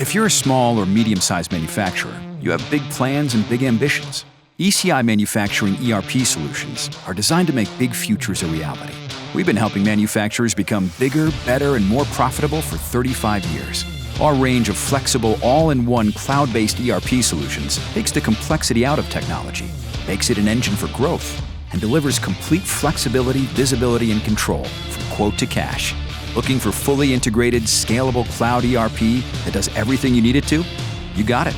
If you're a small or medium-sized manufacturer, you have big plans and big ambitions. ECI Manufacturing ERP Solutions are designed to make big futures a reality. We've been helping manufacturers become bigger, better, and more profitable for 35 years. Our range of flexible, all-in-one cloud-based ERP solutions takes the complexity out of technology, makes it an engine for growth, and delivers complete flexibility, visibility, and control from quote to cash. Looking for fully integrated, scalable cloud ERP that does everything you need it to? You got it.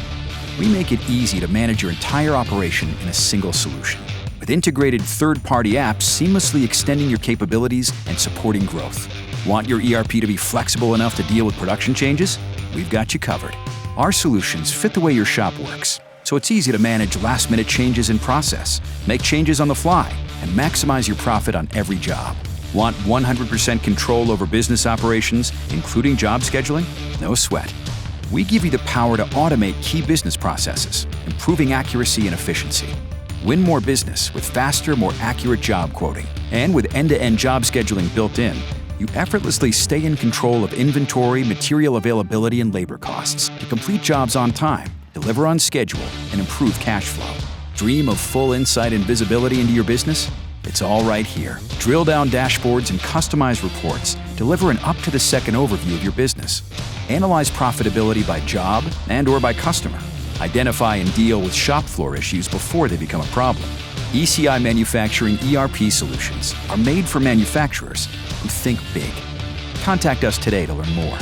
We make it easy to manage your entire operation in a single solution, with integrated third-party apps seamlessly extending your capabilities and supporting growth. Want your ERP to be flexible enough to deal with production changes? We've got you covered. Our solutions fit the way your shop works, so it's easy to manage last-minute changes in process, make changes on the fly, and maximize your profit on every job. Want 100% control over business operations, including job scheduling? No sweat. We give you the power to automate key business processes, improving accuracy and efficiency. Win more business with faster, more accurate job quoting. And with end-to-end job scheduling built in, you effortlessly stay in control of inventory, material availability, and labor costs to complete jobs on time, deliver on schedule, and improve cash flow. Dream of full insight and visibility into your business? It's all right here. Drill down dashboards and customize reports. Deliver an up-to-the-second overview of your business. Analyze profitability by job and/or by customer. Identify and deal with shop floor issues before they become a problem. ECI Manufacturing ERP Solutions are made for manufacturers who think big. Contact us today to learn more.